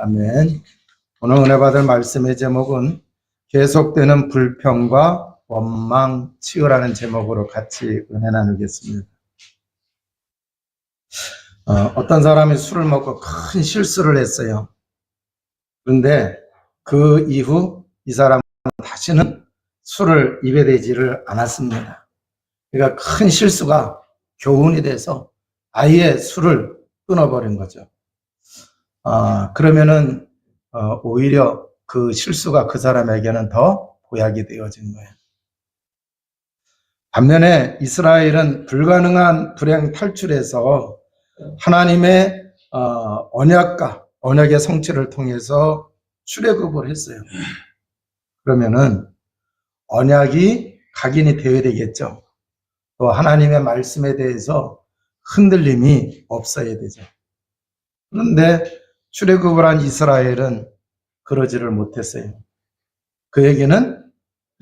아멘. 오늘 은혜 받을 말씀의 제목은 계속되는 불평과 원망, 치유라는 제목으로 같이 은혜 나누겠습니다. 어떤 사람이 술을 먹고 큰 실수를 했어요. 그런데 그 이후 이 사람은 다시는 술을 입에 대지를 않았습니다. 그러니까 큰 실수가 교훈이 돼서 아예 술을 끊어버린 거죠. 그러면은 오히려 그 실수가 그 사람에게는 더 보약이 되어진 거예요. 반면에 이스라엘은 불가능한 불행 탈출에서 하나님의 언약의 성취를 통해서 출애굽을 했어요. 그러면은 언약이 각인이 되어야 되겠죠. 또 하나님의 말씀에 대해서 흔들림이 없어야 되죠. 그런데 출애굽을 한 이스라엘은 그러지를 못했어요. 그에게는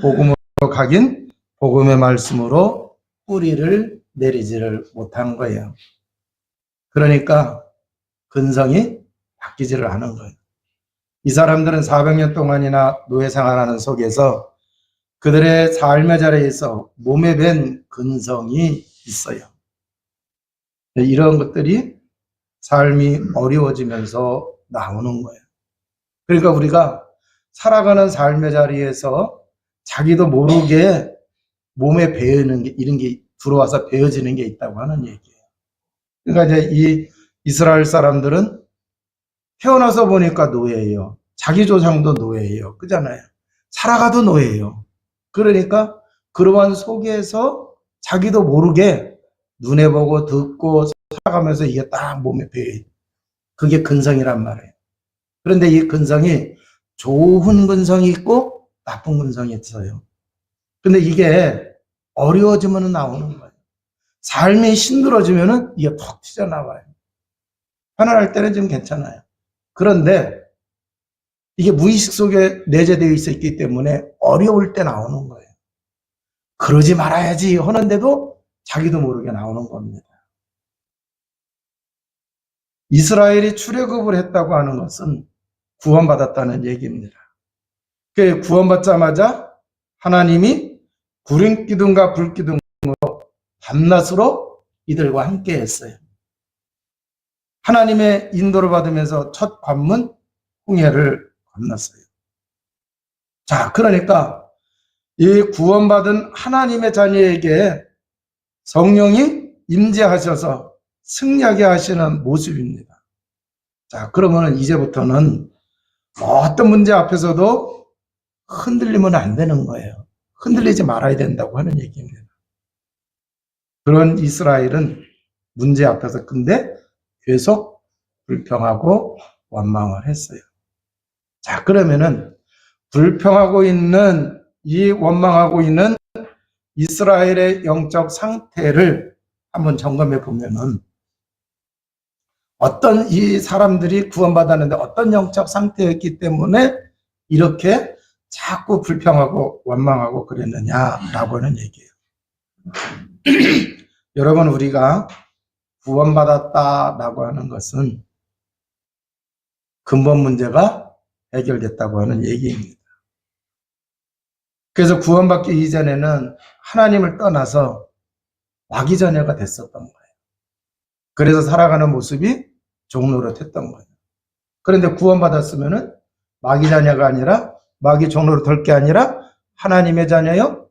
복음으로 각인 복음의 말씀으로 뿌리를 내리지를 못한 거예요. 그러니까 근성이 바뀌지를 않은 거예요. 이 사람들은 400년 동안이나 노예 생활하는 속에서 그들의 삶의 자리에서 몸에 밴 근성이 있어요. 이런 것들이 삶이 어려워지면서 나오는 거예요. 그러니까 우리가 살아가는 삶의 자리에서 자기도 모르게 몸에 배이는 게, 이런 게 들어와서 배어지는 게 있다고 하는 얘기예요. 그러니까 이제 이 이스라엘 사람들은 태어나서 보니까 노예예요. 자기 조상도 노예예요. 그잖아요. 살아가도 노예예요. 그러니까 그러한 속에서 자기도 모르게 눈에 보고 듣고 살아가면서 이게 딱 몸에 배어요. 그게 근성이란 말이에요. 그런데 이 근성이 좋은 근성이 있고 나쁜 근성이 있어요. 근데 이게 어려워지면 나오는 거예요. 삶이 힘들어지면 이게 톡 튀어나와요. 편안할 때는 좀 괜찮아요. 그런데 이게 무의식 속에 내재되어 있었기 때문에 어려울 때 나오는 거예요. 그러지 말아야지 하는데도 자기도 모르게 나오는 겁니다. 이스라엘이 출애굽을 했다고 하는 것은 구원받았다는 얘기입니다. 그 구원받자마자 하나님이 구름기둥과 불기둥으로 밤낮으로 이들과 함께 했어요. 하나님의 인도를 받으면서 첫 관문 홍해를 건넜어요. 자, 그러니까 이 구원받은 하나님의 자녀에게 성령이 임재하셔서 승리하게 하시는 모습입니다. 자, 그러면 이제부터는 어떤 문제 앞에서도 흔들리면 안 되는 거예요. 흔들리지 말아야 된다고 하는 얘기입니다. 그런 이스라엘은 문제 앞에서 근데 계속 불평하고 원망을 했어요. 자, 그러면은 불평하고 있는 이 원망하고 있는 이스라엘의 영적 상태를 한번 점검해 보면은 어떤 이 사람들이 구원받았는데 어떤 영적 상태였기 때문에 이렇게 자꾸 불평하고 원망하고 그랬느냐라고 하는 얘기예요. 여러분, 우리가 구원받았다라고 하는 것은 근본 문제가 해결됐다고 하는 얘기입니다. 그래서 구원받기 이전에는 하나님을 떠나서 마귀 자녀가 됐었던 거예요. 그래서 살아가는 모습이 종노릇했던 거예요. 그런데 구원받았으면은 마귀 자녀가 아니라 마귀 종노릇 될 게 아니라 하나님의 자녀요?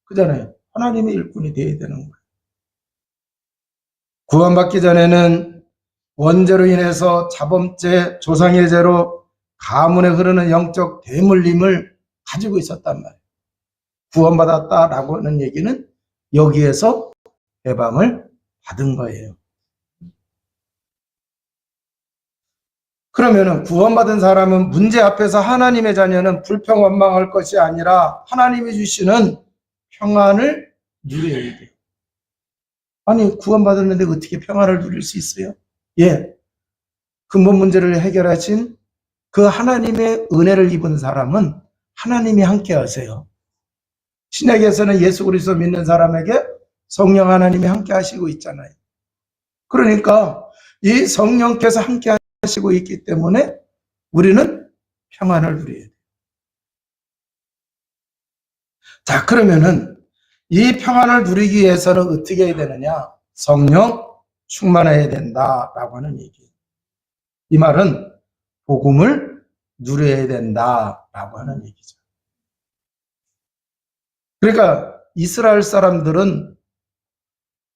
그잖아요. 하나님의 일꾼이 되어야 되는 거예요. 구원받기 전에는 원죄로 인해서 자범죄, 조상의 죄로 가문에 흐르는 영적 대물림을 가지고 있었단 말이에요. 구원받았다라고 하는 얘기는 여기에서 해방을 받은 거예요. 그러면은 구원받은 사람은 문제 앞에서 하나님의 자녀는 불평 원망할 것이 아니라 하나님이 주시는 평안을 누려야 돼요. 아니, 구원받았는데 어떻게 평안을 누릴 수 있어요? 예, 근본 문제를 해결하신 그 하나님의 은혜를 입은 사람은 하나님이 함께 하세요. 신약에서는 예수 그리스도 믿는 사람에게 성령 하나님이 함께 하시고 있잖아요. 그러니까 이 성령께서 함께 하시고 있기 때문에 우리는 평안을 누려야 돼요. 자, 그러면은 이 평안을 누리기 위해서는 어떻게 해야 되느냐? 성령 충만해야 된다라고 하는 얘기예요. 이 말은 복음을 누려야 된다라고 하는 얘기죠. 그러니까 이스라엘 사람들은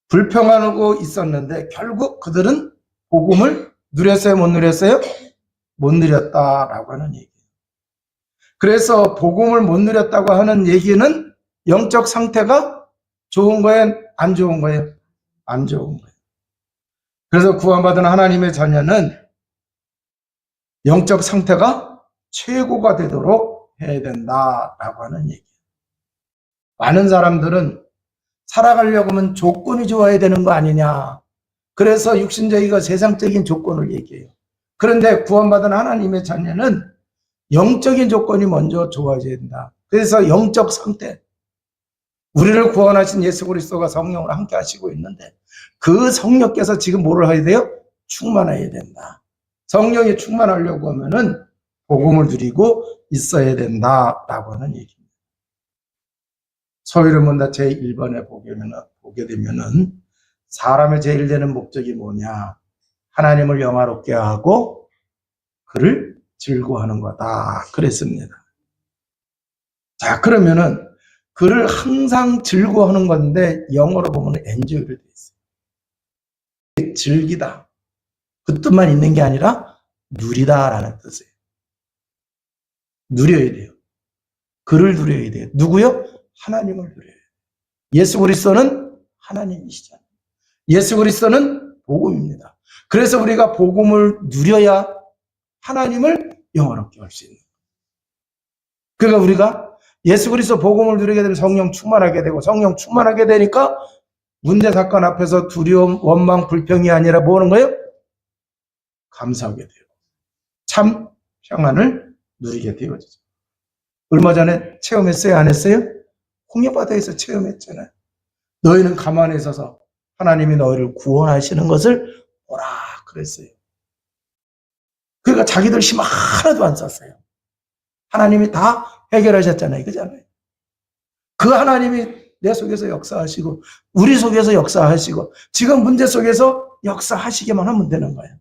불평하고 있었는데 결국 그들은 복음을 누렸어요? 못 누렸어요? 못 누렸다라고 하는 얘기예요. 그래서 복음을 못 누렸다고 하는 얘기는 영적 상태가 좋은 거예요? 안 좋은 거예요? 안 좋은 거예요. 그래서 구원받은 하나님의 자녀는 영적 상태가 최고가 되도록 해야 된다라고 하는 얘기예요. 많은 사람들은 살아가려고 하면 조건이 좋아야 되는 거 아니냐. 그래서 육신적이고 세상적인 조건을 얘기해요. 그런데 구원받은 하나님의 자녀는 영적인 조건이 먼저 좋아져야 된다. 그래서 영적 상태, 우리를 구원하신 예수 그리스도가 성령을 함께 하시고 있는데 그 성령께서 지금 뭐를 해야 돼요? 충만해야 된다. 성령이 충만하려고 하면은 복음을 누리고 있어야 된다라고 하는 얘기입니다. 소위르문답 제1번에 보게 되면은 사람의 제일 되는 목적이 뭐냐? 하나님을 영화롭게 하고 그를 즐거워하는 거다. 그랬습니다. 자, 그러면은 그를 항상 즐거워하는 건데 영어로 보면 enjoy로 되어 있어요. 즐기다. 그 뜻만 있는 게 아니라 누리다라는 뜻이에요. 누려야 돼요. 그를 누려야 돼요. 누구요? 하나님을 누려야 돼요. 예수 그리스도는 하나님이시잖아요. 예수 그리스도는 복음입니다. 그래서 우리가 복음을 누려야 하나님을 영화롭게 할 수 있는 거예요. 그러니까 우리가 예수 그리스도 복음을 누리게 되면 성령 충만하게 되고 성령 충만하게 되니까 문제 사건 앞에서 두려움, 원망, 불평이 아니라 뭐 하는 거예요? 감사하게 되고 참 평안을 누리게 되어지죠. 얼마 전에 체험했어요? 안 했어요? 홍해바다에서 체험했잖아요. 너희는 가만히 있어서 하나님이 너희를 구원하시는 것을 보라 그랬어요. 그러니까 자기들 힘 하나도 안 썼어요. 하나님이 다 해결하셨잖아요. 그잖아요. 그 하나님이 내 속에서 역사하시고 우리 속에서 역사하시고 지금 문제 속에서 역사하시게만 하면 되는 거예요.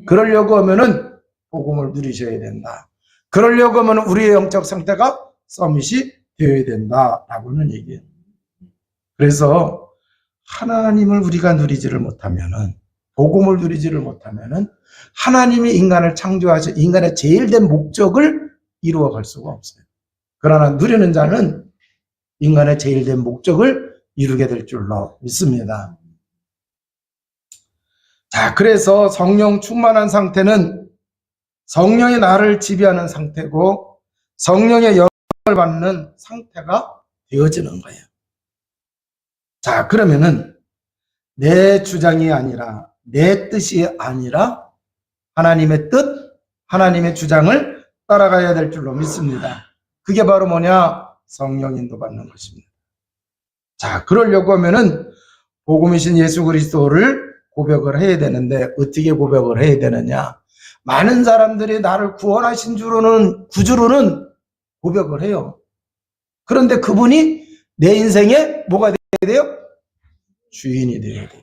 그러려고 하면은 복음을 누리셔야 된다. 그러려고 하면 우리의 영적 상태가 서밋이 되어야 된다라고는 얘기해요. 그래서 하나님을 우리가 누리지를 못하면은 복음을 누리지를 못하면은 하나님이 인간을 창조하셔 인간의 제일 된 목적을 이루어갈 수가 없어요. 그러나 누리는 자는 인간의 제일 된 목적을 이루게 될 줄로 믿습니다. 자, 그래서 성령 충만한 상태는 성령이 나를 지배하는 상태고 성령의 영향을 받는 상태가 되어지는 거예요. 자, 그러면은 내 주장이 아니라 내 뜻이 아니라 하나님의 뜻, 하나님의 주장을 따라가야 될 줄로 믿습니다. 그게 바로 뭐냐? 성령 인도받는 것입니다. 자, 그러려고 하면은 복음이신 예수 그리스도를 고백을 해야 되는데 어떻게 고백을 해야 되느냐? 많은 사람들이 나를 구원하신 구주로는 고백을 해요. 그런데 그분이 내 인생에 뭐가 되어야 돼요? 주인이 되어야 돼요.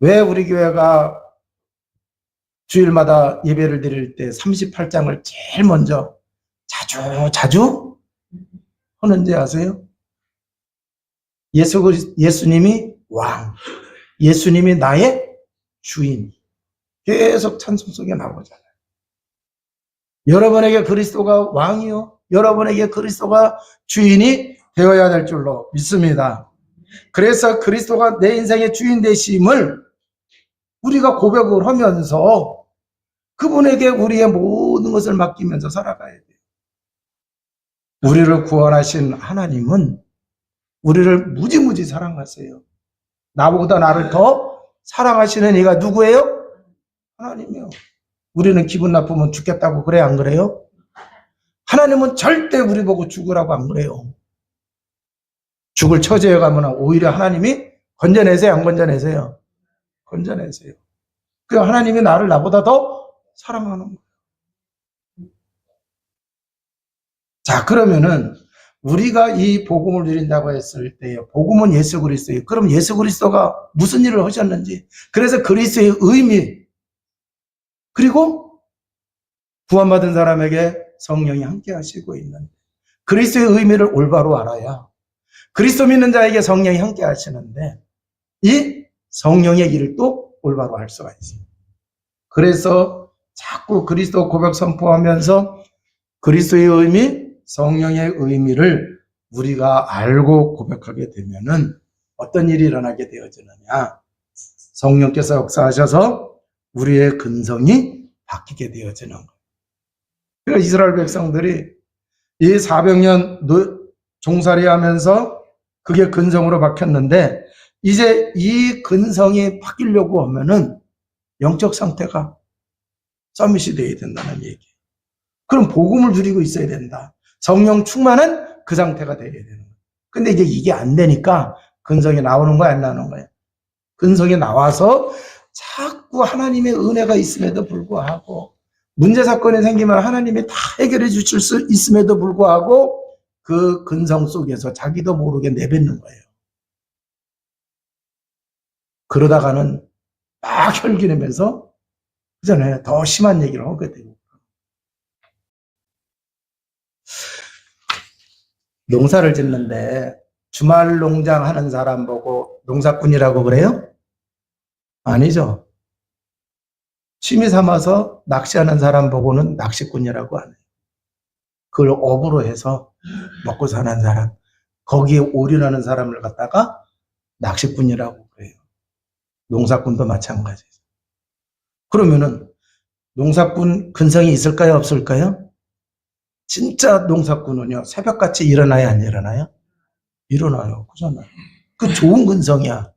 왜 우리 교회가 주일마다 예배를 드릴 때 38장을 제일 먼저 자주 하는지 아세요? 예수님이 왕, 예수님이 나의 주인. 계속 찬송 속에 나오잖아요. 여러분에게 그리스도가 왕이요. 여러분에게 그리스도가 주인이 되어야 될 줄로 믿습니다. 그래서 그리스도가 내 인생의 주인 되심을 우리가 고백을 하면서 그분에게 우리의 모든 것을 맡기면서 살아가야 돼요. 우리를 구원하신 하나님은 우리를 무지무지 사랑하세요. 나보다 나를 더 사랑하시는 이가 누구예요? 하나님이요. 우리는 기분 나쁘면 죽겠다고 그래, 안 그래요? 하나님은 절대 우리 보고 죽으라고 안 그래요. 죽을 처지에 가면 오히려 하나님이 건져내세요, 안 건져내세요? 건져내세요. 그 하나님이 나를 나보다 더 사랑하는 거예요. 자, 그러면은 우리가 이 복음을 누린다고 했을 때요. 복음은 예수 그리스도예요. 그럼 예수 그리스도가 무슨 일을 하셨는지, 그래서 그리스도의 의미, 그리고 구원받은 사람에게 성령이 함께 하시고 있는 그리스도의 의미를 올바로 알아야 그리스도 믿는 자에게 성령이 함께 하시는데 이 성령의 일을 또 올바로 할 수가 있어요. 그래서 자꾸 그리스도 고백 선포하면서 그리스도의 의미, 성령의 의미를 우리가 알고 고백하게 되면은 어떤 일이 일어나게 되어지느냐. 성령께서 역사하셔서 우리의 근성이 바뀌게 되어지는 거예요. 그러니까 이스라엘 백성들이 이 400년 종살이 하면서 그게 근성으로 바뀌었는데 이제 이 근성이 바뀌려고 하면은 영적 상태가 서밋이 되어야 된다는 얘기예요. 그럼 복음을 누리고 있어야 된다. 성령 충만한 그 상태가 되어야 되는 거예요. 근데 이게 안 되니까 근성이 나오는 거야, 안 나오는 거야? 근성이 나와서 자꾸 하나님의 은혜가 있음에도 불구하고 문제 사건이 생기면 하나님이 다 해결해 주실 수 있음에도 불구하고 그 근성 속에서 자기도 모르게 내뱉는 거예요. 그러다가는 막 혈기 내면서 그전에 더 심한 얘기를 하게 되고. 농사를 짓는데 주말 농장 하는 사람 보고 농사꾼이라고 그래요? 아니죠. 취미 삼아서 낚시하는 사람 보고는 낚시꾼이라고 안 해요. 그걸 업으로 해서 먹고 사는 사람, 거기에 올인하는 사람을 갖다가 낚시꾼이라고 그래요. 농사꾼도 마찬가지죠. 그러면은 농사꾼 근성이 있을까요, 없을까요? 진짜 농사꾼은요, 새벽같이 일어나야 안 일어나요? 일어나요. 그잖아요. 그 좋은 근성이야.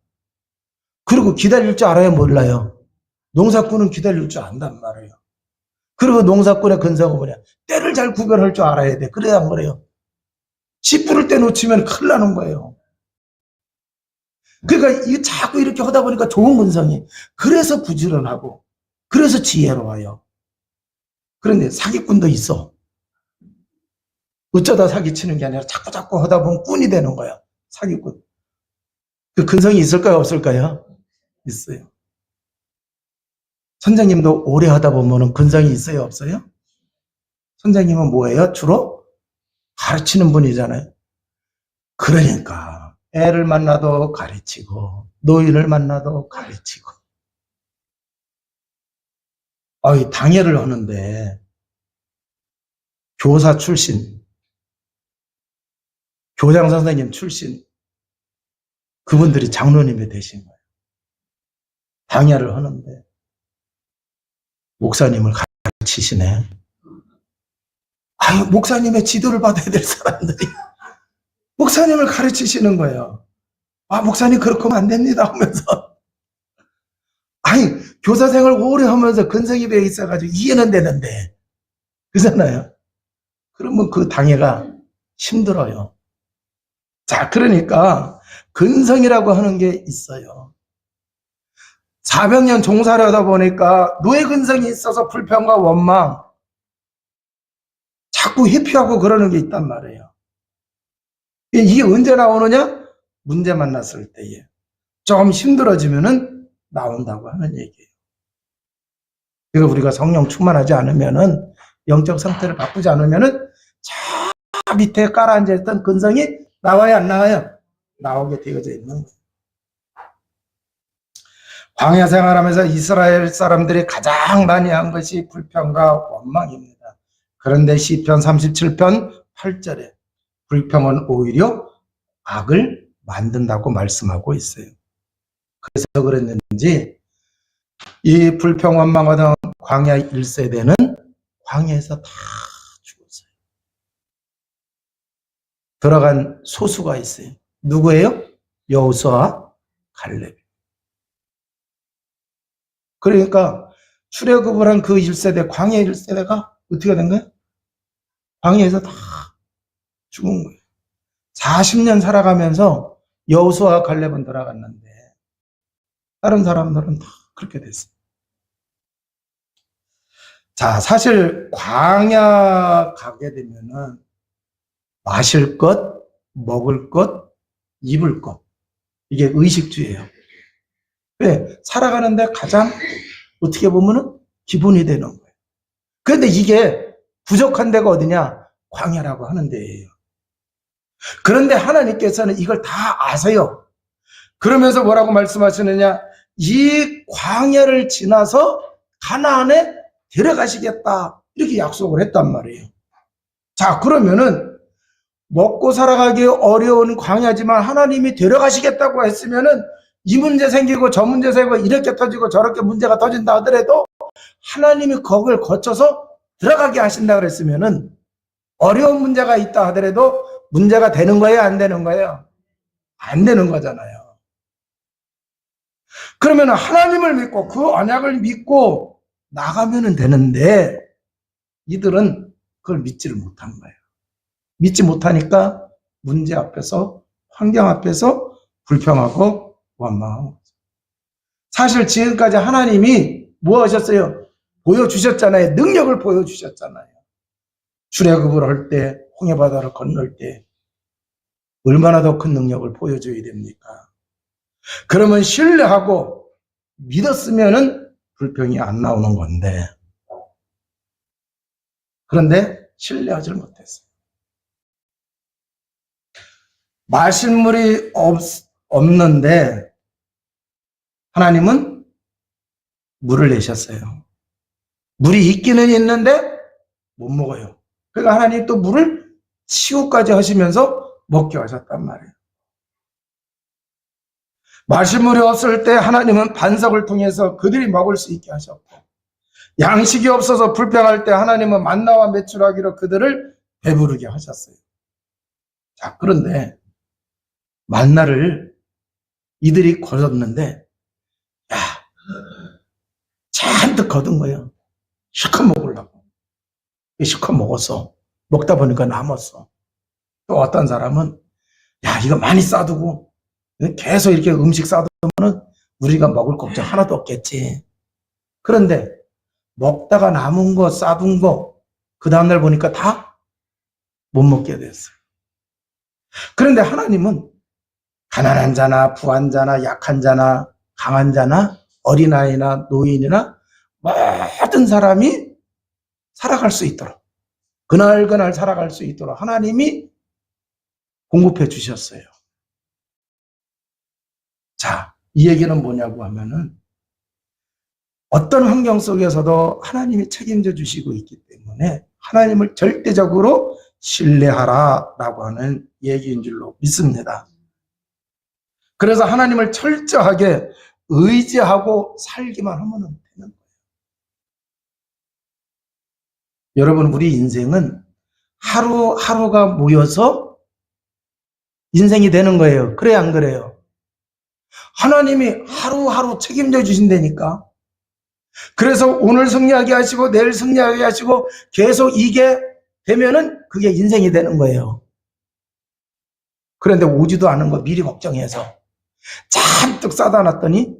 그리고 기다릴 줄 알아요, 몰라요? 농사꾼은 기다릴 줄 안단 말이에요. 그리고 농사꾼의 근성은 뭐냐? 때를 잘 구별할 줄 알아야 돼. 그래야 안 그래요? 씨 뿌릴 때 놓치면 큰일 나는 거예요. 그러니까 이게 자꾸 이렇게 하다 보니까 좋은 근성이, 그래서 부지런하고, 그래서 지혜로워요. 그런데 사기꾼도 있어. 어쩌다 사기치는 게 아니라 자꾸 하다 보면 꾼이 되는 거야. 사기꾼. 그 근성이 있을까요, 없을까요? 있어요. 선생님도 오래 하다 보면 근성이 있어요, 없어요? 선생님은 뭐예요? 주로 가르치는 분이잖아요. 그러니까 애를 만나도 가르치고 노인을 만나도 가르치고 당회를 하는데 교사 출신, 교장 선생님 출신 그분들이 장로님이 되신 거예요. 당회를 하는데 목사님을 가르치시네. 목사님의 지도를 받아야 될 사람들이 목사님을 가르치시는 거예요. 목사님 그렇게 하면 안 됩니다 하면서 교사 생활 오래 하면서 근성이 배어 있어가지고 이해는 되는데 그잖아요. 그러면 그 당회가 힘들어요. 자, 그러니까 근성이라고 하는 게 있어요. 400년 종사를 하다 보니까 노예 근성이 있어서 불평과 원망 자꾸 회피하고 그러는 게 있단 말이에요. 이게 언제 나오느냐? 문제 만났을 때에 좀 힘들어지면은 나온다고 하는 얘기예요. 그러니까 우리가 성령 충만하지 않으면은 영적 상태를 바꾸지 않으면은 저 밑에 깔아앉아있던 근성이 나와야 안 나와요? 나오게 되어져 있는 거예요. 광야 생활하면서 이스라엘 사람들이 가장 많이 한 것이 불평과 원망입니다. 그런데 시편 37편 8절에 불평은 오히려 악을 만든다고 말씀하고 있어요. 그래서 그랬는지 이 불평 원망하던 광야 1세대는 광야에서 다 죽었어요. 들어간 소수가 있어요. 누구예요? 여호수아와 갈렙. 그러니까 출애굽을 한 그 1세대, 광야 1세대가 어떻게 된 거예요? 광야에서 다 죽은 거예요. 40년 살아가면서 여호수아와 갈렙은 들어갔는데 다른 사람들은 다 그렇게 됐어요. 자, 사실 광야 가게 되면은 마실 것, 먹을 것, 입을 것. 이게 의식주예요. 왜? 살아가는데 가장 어떻게 보면은 기본이 되는 거예요. 그런데 이게 부족한 데가 어디냐? 광야라고 하는 데예요. 그런데 하나님께서는 이걸 다 아세요. 그러면서 뭐라고 말씀하시느냐? 이 광야를 지나서 가나안에 데려가시겠다. 이렇게 약속을 했단 말이에요. 자, 그러면은 먹고 살아가기 어려운 광야지만 하나님이 데려가시겠다고 했으면은 이 문제 생기고 저 문제 생기고 이렇게 터지고 저렇게 문제가 터진다 하더라도 하나님이 거기를 거쳐서 들어가게 하신다 그랬으면은 어려운 문제가 있다 하더라도 문제가 되는 거예요, 안 되는 거예요? 안 되는 거잖아요. 그러면 하나님을 믿고 그 언약을 믿고 나가면 되는데 이들은 그걸 믿지를 못한 거예요. 믿지 못하니까 문제 앞에서, 환경 앞에서 불평하고 원망한 거죠. 사실 지금까지 하나님이 뭐 하셨어요? 보여주셨잖아요. 능력을 보여주셨잖아요. 출애굽을 할 때, 홍해바다를 건널 때 얼마나 더 큰 능력을 보여줘야 됩니까? 그러면 신뢰하고 믿었으면은 불평이 안 나오는 건데, 그런데 신뢰하지 못했어요. 마실 물이 없는데 하나님은 물을 내셨어요. 물이 있기는 있는데 못 먹어요. 그러니까 하나님 또 물을 치유까지 하시면서 먹게 하셨단 말이에요. 마실 물이 없을 때 하나님은 반석을 통해서 그들이 먹을 수 있게 하셨고, 양식이 없어서 불평할 때 하나님은 만나와 메추라기로 그들을 배부르게 하셨어요. 자, 그런데 만나를 이들이 거뒀는데, 야, 잔뜩 거둔 거예요. 실컷 먹으려고. 실컷 먹었어. 먹다 보니까 남았어. 또 어떤 사람은, 야, 이거 많이 싸두고, 계속 이렇게 음식 싸두면 우리가 먹을 걱정 하나도 없겠지. 그런데 먹다가 남은 거, 싸둔 거, 그 다음날 보니까 다 못 먹게 됐어요. 그런데 하나님은 가난한 자나 부한 자나 약한 자나 강한 자나 어린아이나 노인이나 모든 사람이 살아갈 수 있도록, 그날 살아갈 수 있도록 하나님이 공급해 주셨어요. 자, 이 얘기는 뭐냐고 하면은 어떤 환경 속에서도 하나님이 책임져 주시고 있기 때문에 하나님을 절대적으로 신뢰하라라고 하는 얘기인 줄로 믿습니다. 그래서 하나님을 철저하게 의지하고 살기만 하면 되는 거예요. 여러분, 우리 인생은 하루하루가 모여서 인생이 되는 거예요. 그래요, 안 그래요? 하나님이 하루하루 책임져 주신다니까. 그래서 오늘 승리하게 하시고 내일 승리하게 하시고 계속 이게 되면은 그게 인생이 되는 거예요. 그런데 오지도 않은 거 미리 걱정해서 잔뜩 싸다 놨더니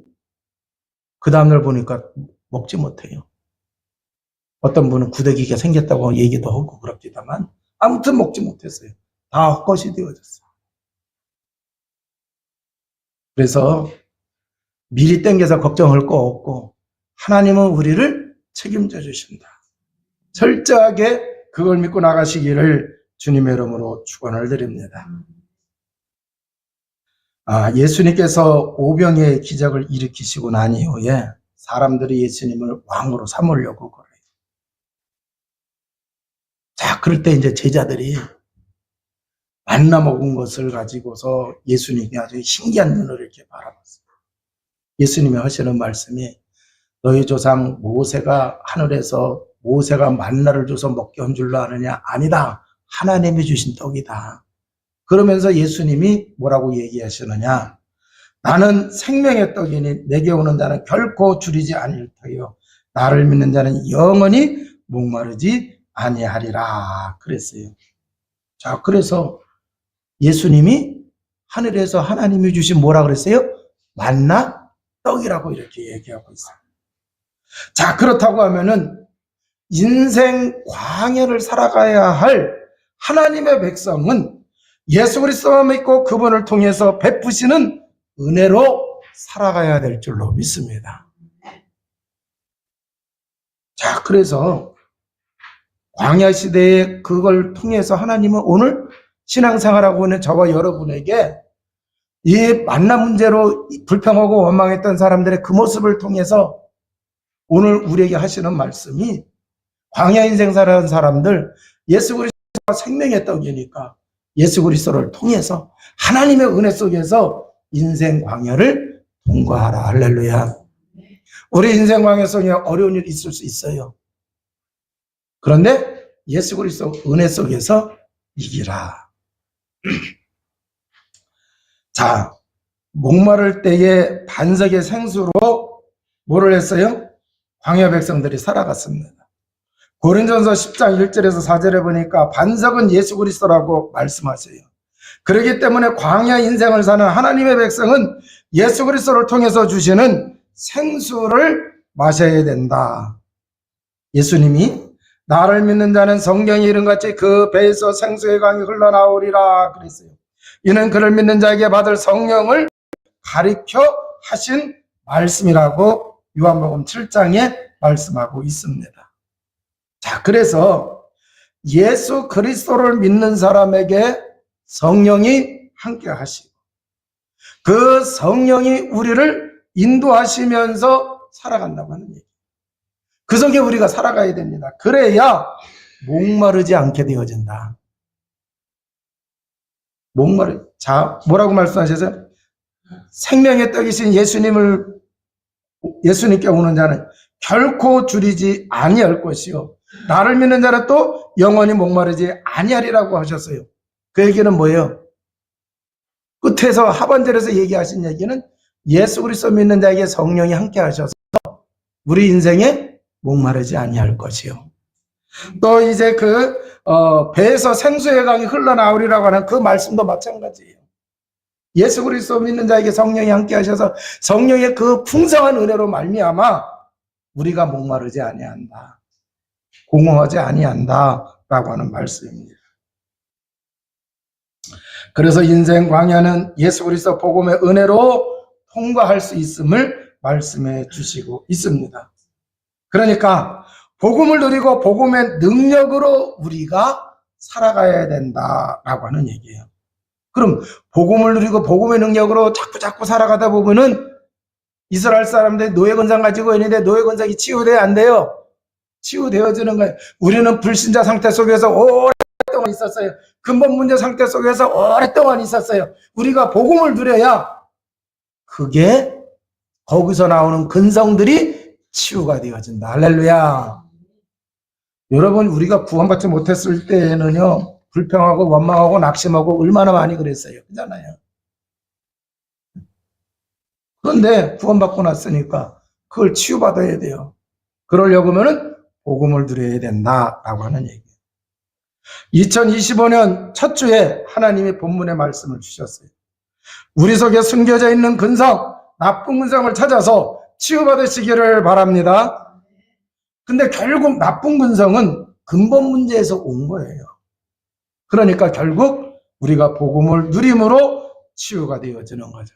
그 다음날 보니까 먹지 못해요. 어떤 분은 구더기가 생겼다고 얘기도 하고 그럽니다만 아무튼 먹지 못했어요. 다 헛것이 되어졌어요. 그래서 미리 땡겨서 걱정할 거 없고 하나님은 우리를 책임져 주신다. 철저하게 그걸 믿고 나가시기를 주님의 이름으로 축원을 드립니다. 예수님께서 오병의 기적을 일으키시고 난 이후에 사람들이 예수님을 왕으로 삼으려고 그래요. 자, 그럴 때 이제 제자들이 만나 먹은 것을 가지고서 예수님이 아주 신기한 눈으로 이렇게 바라봤어요. 예수님이 하시는 말씀이 너희 조상 모세가 하늘에서 모세가 만나를 줘서 먹게 한 줄로 아느냐? 아니다. 하나님이 주신 떡이다. 그러면서 예수님이 뭐라고 얘기하시느냐? 나는 생명의 떡이니 내게 오는 자는 결코 줄이지 아니할 터요. 나를 믿는 자는 영원히 목마르지 아니하리라 그랬어요. 자, 그래서 예수님이 하늘에서 하나님이 주신 뭐라 그랬어요? 만나 떡이라고 이렇게 얘기하고 있어요. 자, 그렇다고 하면은 인생 광야를 살아가야 할 하나님의 백성은 예수 그리스도만 믿고 그분을 통해서 베푸시는 은혜로 살아가야 될 줄로 믿습니다. 자, 그래서 광야 시대에 그걸 통해서 하나님은 오늘 신앙생활하고 있는 저와 여러분에게 이 만남 문제로 불평하고 원망했던 사람들의 그 모습을 통해서 오늘 우리에게 하시는 말씀이 광야 인생 살아가는 사람들 예수 그리스도가 생명의 떡이니까 예수 그리스도를 통해서 하나님의 은혜 속에서 인생 광야를 통과하라. 할렐루야. 우리 인생 광야 속에 어려운 일 있을 수 있어요. 그런데 예수 그리스도 은혜 속에서 이기라. 자, 목마를 때에 반석의 생수로 뭐를 했어요? 광야 백성들이 살아갔습니다. 고린전서 10장 1절에서 4절에 보니까 반석은 예수 그리스도라고 말씀하세요. 그렇기 때문에 광야 인생을 사는 하나님의 백성은 예수 그리스도를 통해서 주시는 생수를 마셔야 된다. 예수님이 나를 믿는 자는 성경의 이름같이 그 배에서 생수의 강이 흘러나오리라 그랬어요. 이는 그를 믿는 자에게 받을 성령을 가리켜 하신 말씀이라고 요한복음 7장에 말씀하고 있습니다. 자, 그래서 예수 그리스도를 믿는 사람에게 성령이 함께 하시고 그 성령이 우리를 인도하시면서 살아간다고 하는 얘기. 그 속에 우리가 살아가야 됩니다. 그래야 목마르지 않게 되어진다. 자, 뭐라고 말씀하셨어요? 생명의 떡이신 예수님께 오는 자는 결코 줄이지 아니할 것이요 나를 믿는 자는 또 영원히 목마르지 아니하리라고 하셨어요. 그 얘기는 뭐예요? 끝에서 하반절에서 얘기하신 얘기는 예수 그리스도 믿는 자에게 성령이 함께 하셔서 우리 인생에 목마르지 아니할 것이요. 또 이제 배에서 생수의 강이 흘러나오리라고 하는 그 말씀도 마찬가지예요. 예수 그리스도 믿는 자에게 성령이 함께 하셔서 성령의 그 풍성한 은혜로 말미암아 우리가 목마르지 아니한다. 공허하지 아니한다라고 하는 말씀입니다. 그래서 인생 광야는 예수 그리스도 복음의 은혜로 통과할 수 있음을 말씀해 주시고 있습니다. 그러니까 복음을 누리고 복음의 능력으로 우리가 살아가야 된다라고 하는 얘기예요. 그럼 복음을 누리고 복음의 능력으로 자꾸 살아가다 보면은 이스라엘 사람들이 노예 건상 가지고 있는데 노예 건상이 치유돼야 안 돼요. 치유되어지는 거예요. 우리는 불신자 상태 속에서 오랫동안 있었어요. 근본 문제 상태 속에서 오랫동안 있었어요. 우리가 복음을 누려야 그게 거기서 나오는 근성들이 치유가 되어진다. 할렐루야. 여러분, 우리가 구원받지 못했을 때에는요, 불평하고 원망하고 낙심하고 얼마나 많이 그랬어요. 그잖아요. 그런데 구원받고 났으니까 그걸 치유받아야 돼요. 그러려고 하면은 복음을 누려야 된다라고 하는 얘기예요. 2025년 첫 주에 하나님이 본문의 말씀을 주셨어요. 우리 속에 숨겨져 있는 근성, 나쁜 근성을 찾아서 치유받으시기를 바랍니다. 근데 결국 나쁜 근성은 근본 문제에서 온 거예요. 그러니까 결국 우리가 복음을 누림으로 치유가 되어지는 거죠.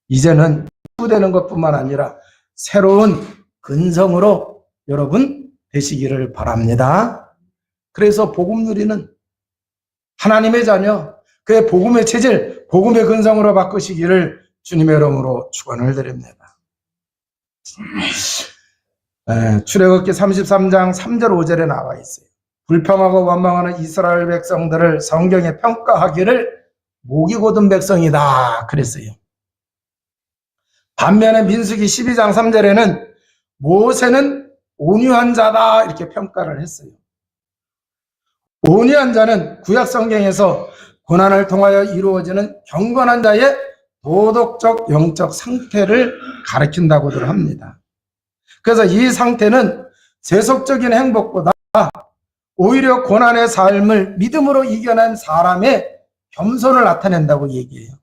이제는 치유되는 것뿐만 아니라 새로운 근성으로 여러분 되시기를 바랍니다. 그래서 복음 누리는 하나님의 자녀, 그의 복음의 체질, 복음의 근성으로 바꾸시기를 주님의 이름으로 축원을 드립니다. 출애굽기 33장 3절 5절에 나와 있어요. 불평하고 원망하는 이스라엘 백성들을 성경에 평가하기를 목이 곧은 백성이다 그랬어요. 반면에 민수기 12장 3절에는 모세는 온유한 자다 이렇게 평가를 했어요. 온유한 자는 구약 성경에서 고난을 통하여 이루어지는 경건한 자의 도덕적 영적 상태를 가리킨다고들 합니다. 그래서 이 상태는 세속적인 행복보다 오히려 고난의 삶을 믿음으로 이겨낸 사람의 겸손을 나타낸다고 얘기해요.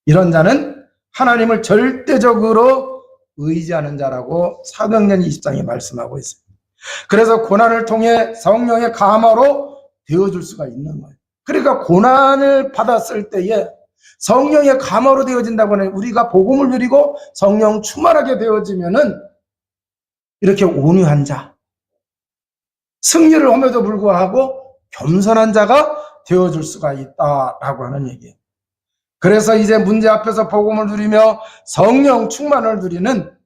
이런 자는 하나님을 절대적으로 의지하는 자라고 사도행전 20장에 말씀하고 있습니다. 그래서 고난을 통해 성령의 감화로 되어줄 수가 있는 거예요. 그러니까 고난을 받았을 때에 성령의 감화로 되어진다고 하는, 우리가 복음을 누리고 성령 충만하게 되어지면은 이렇게 온유한 자, 승리를 함에도 불구하고 겸손한 자가 되어줄 수가 있다라고 하는 얘기예요. 그래서 이제 문제 앞에서 복음을 누리며 성령 충만을 누리는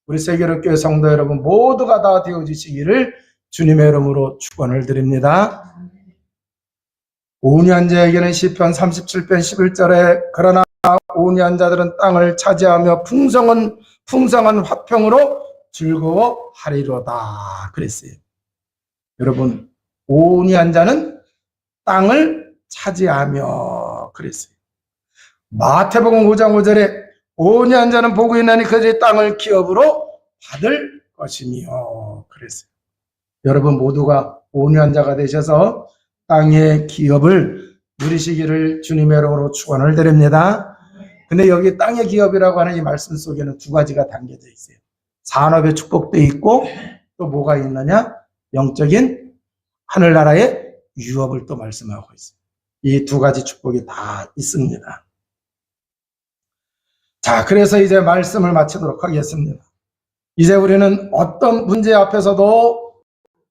우리 세계로교회 성도 여러분 모두가 다 되어주시기를 주님의 이름으로 축원을 드립니다. 온유한 자에게는 시편 37편 11절에 그러나 온유한 자들은 땅을 차지하며 풍성한 화평으로 즐거워하리로다 그랬어요. 여러분, 온유한 자는 땅을 차지하며 그랬어요. 마태복음 5장 5절에 온유한 자는 복이 있나니 그들의 땅을 기업으로 받을 것이며 그랬어요. 여러분 모두가 온유한 자가 되셔서 땅의 기업을 누리시기를 주님의 이름으로 축원을 드립니다. 근데 여기 땅의 기업이라고 하는 이 말씀 속에는 두 가지가 담겨져 있어요. 산업의 축복도 있고 또 뭐가 있느냐? 영적인 하늘나라의 유업을 또 말씀하고 있어요. 이 두 가지 축복이 다 있습니다. 자, 그래서 이제 말씀을 마치도록 하겠습니다. 이제 우리는 어떤 문제 앞에서도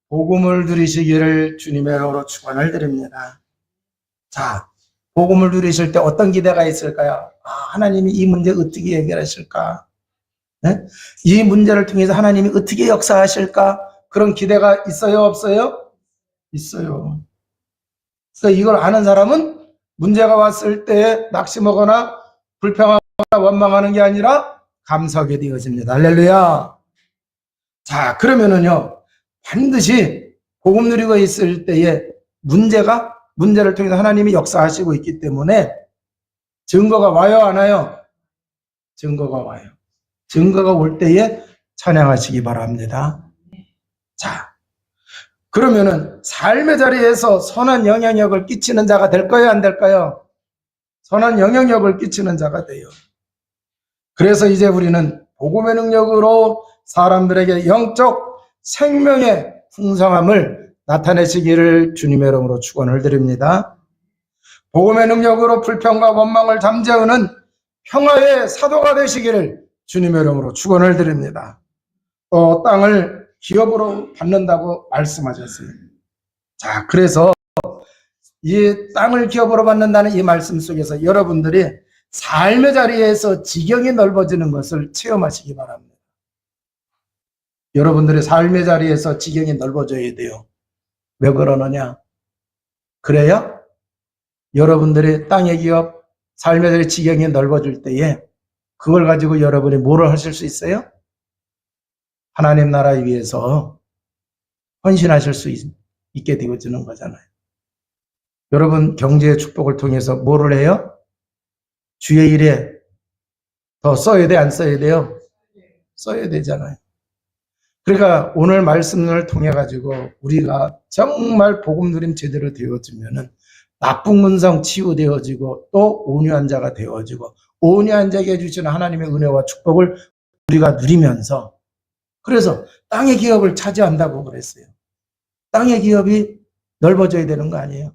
복음을 누리시기를 주님의 이름으로 축원을 드립니다. 자, 복음을 누리실 때 어떤 기대가 있을까요? 하나님이 이 문제 어떻게 해결하실까? 네? 이 문제를 통해서 하나님이 어떻게 역사하실까? 그런 기대가 있어요, 없어요? 있어요. 그래서 이걸 아는 사람은 문제가 왔을 때 낙심하거나 불평하거나 원망하는 게 아니라 감사하게 되어집니다. 할렐루야. 자, 그러면은요, 반드시 복음 누리고 있을 때에 문제를 통해서 하나님이 역사하시고 있기 때문에 증거가 와요, 안 와요? 증거가 와요. 증거가 올 때에 찬양하시기 바랍니다. 자, 그러면은 삶의 자리에서 선한 영향력을 끼치는 자가 될까요, 안 될까요? 선한 영향력을 끼치는 자가 돼요. 그래서 이제 우리는 복음의 능력으로 사람들에게 영적 생명의 풍성함을 나타내시기를 주님의 이름으로 축원을 드립니다. 복음의 능력으로 불평과 원망을 잠재우는 평화의 사도가 되시기를 주님의 이름으로 축원을 드립니다. 또 땅을 기업으로 받는다고 말씀하셨어요. 자, 그래서 이 땅을 기업으로 받는다는 이 말씀 속에서 여러분들이 삶의 자리에서 지경이 넓어지는 것을 체험하시기 바랍니다. 여러분들의 삶의 자리에서 지경이 넓어져야 돼요. 왜 그러느냐? 그래야 여러분들의 땅의 기업, 삶의 자리 지경이 넓어질 때에 그걸 가지고 여러분이 뭐를 하실 수 있어요? 하나님 나라에 위해서 헌신하실 수 있게 되어지는 거잖아요. 여러분 경제의 축복을 통해서 뭐를 해요? 주의 일에 더 써야 돼, 안 써야 돼요? 써야 되잖아요. 그러니까 오늘 말씀을 통해 가지고 우리가 정말 복음 누림 제대로 되어지면은 나쁜 근성 치유되어지고 또 온유한 자가 되어지고 온유한 자에게 주시는 하나님의 은혜와 축복을 우리가 누리면서 그래서 땅의 기업을 차지한다고 그랬어요. 땅의 기업이 넓어져야 되는 거 아니에요?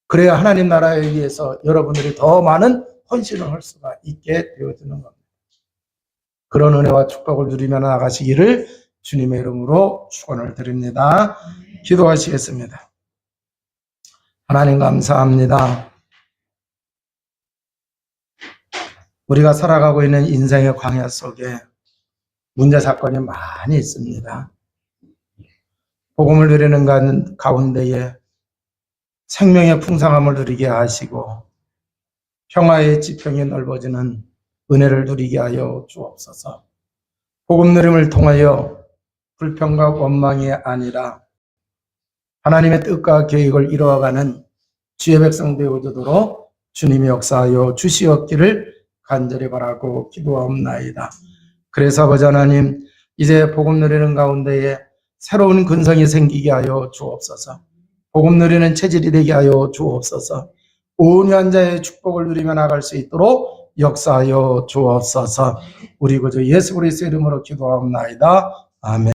그래야 하나님 나라에 의해서 여러분들이 더 많은 헌신을 할 수가 있게 되어지는 겁니다. 그런 은혜와 축복을 누리며 나가시기를 주님의 이름으로 축원을 드립니다. 기도하시겠습니다. 하나님 감사합니다. 우리가 살아가고 있는 인생의 광야 속에 문제 사건이 많이 있습니다. 복음을 누리는 가운데에 생명의 풍성함을 누리게 하시고 평화의 지평이 넓어지는 은혜를 누리게 하여 주옵소서. 복음 누림을 통하여 불평과 원망이 아니라 하나님의 뜻과 계획을 이루어가는 주의 백성 되어주도록 주님이 역사하여 주시옵기를 간절히 바라고 기도하옵나이다. 그래서 아버지 하나님, 이제 복음 누리는 가운데에 새로운 근성이 생기게 하여 주옵소서. 복음 누리는 체질이 되게 하여 주옵소서. 온유한 자의 축복을 누리며 나갈 수 있도록 역사하여 주옵소서. 우리 구주 예수 그리스도의 이름으로 기도하옵나이다. 아멘.